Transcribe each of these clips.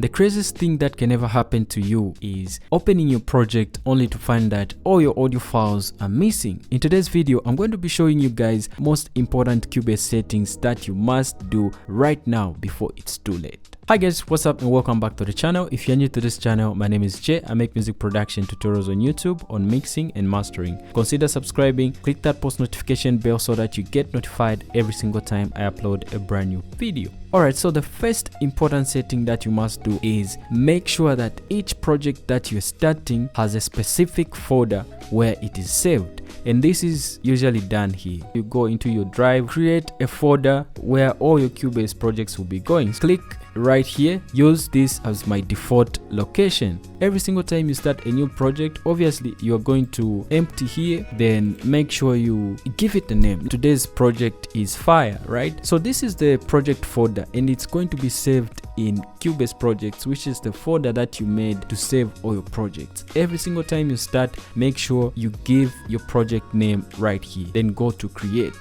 The craziest thing that can ever happen to you is opening your project only to find that all your audio files are missing. In today's video, I'm going to be showing you guys most important Cubase settings that you must do right now before it's too late. Hi guys, what's up and welcome back to the channel. If you're new to this channel, my name is Jay. I make music production tutorials on YouTube on mixing and mastering. Consider subscribing, click that post notification bell so that you get notified every single time I upload a brand new video. Alright, so the first important setting that you must do is make sure that each project that you're starting has a specific folder where it is saved. And this is usually done here. You go into your drive, create a folder where all your Cubase projects will be going. Click right here, use this as my default location. Every single time you start a new project, obviously you're going to empty here, then make sure you give it a name. Today's project is Fire, right? So this is the project folder and it's going to be saved in Cubase projects, which is the folder that you made to save all your projects. Every single time you start, make sure you give your project name right here, then go to create.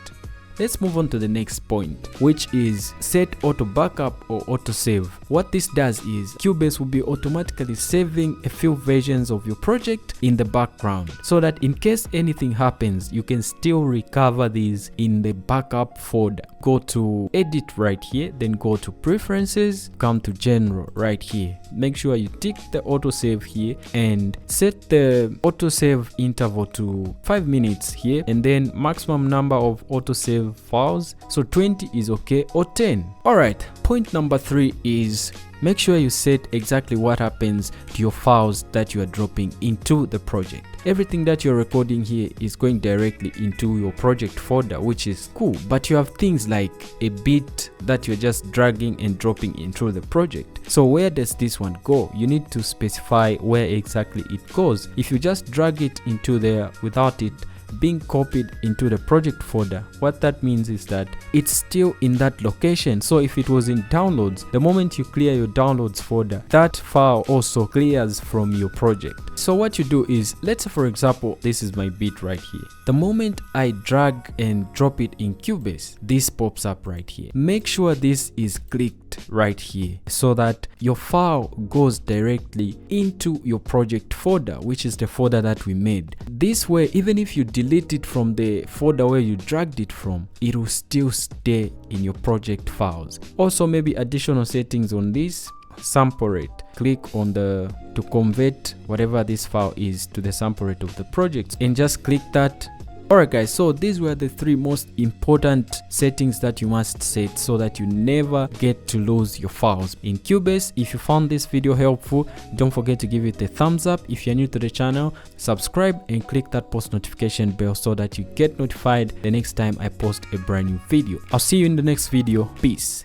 Let's move on to the next point, which is set auto backup or auto save. What this does is Cubase will be automatically saving a few versions of your project in the background so that in case anything happens, you can still recover these in the backup folder. Go to edit right here, then go to preferences, come to general right here. Make sure you tick the autosave here and set the autosave interval to 5 minutes here, and then maximum number of autosave files, so 20 is okay, or 10. All right, point number 3 is make sure you set exactly what happens to your files that you are dropping into the project. Everything that you're recording here is going directly into your project folder, which is cool, but you have things like a beat that you're just dragging and dropping into the project. So where does this one go? You need to specify where exactly it goes. If you just drag it into there without it being copied into the project folder, what that means is that it's still in that location. So if it was in downloads, the moment you clear your downloads folder, that file also clears from your project. So what you do is, let's say for example, this is my beat right here. The moment I drag and drop it in Cubase, this pops up right here. Make sure this is clicked right here so that your file goes directly into your project folder, which is the folder that we made. This way, even if you delete it from the folder where you dragged it from, it will still stay in your project files. Also, maybe additional settings on this sample rate. Click on the to convert whatever this file is to the sample rate of the project and just click that. Alright guys, so these were the 3 most important settings that you must set so that you never get to lose your files in Cubase. If you found this video helpful, don't forget to give it a thumbs up. If you're new to the channel, subscribe and click that post notification bell so that you get notified the next time I post a brand new video. I'll see you in the next video. Peace.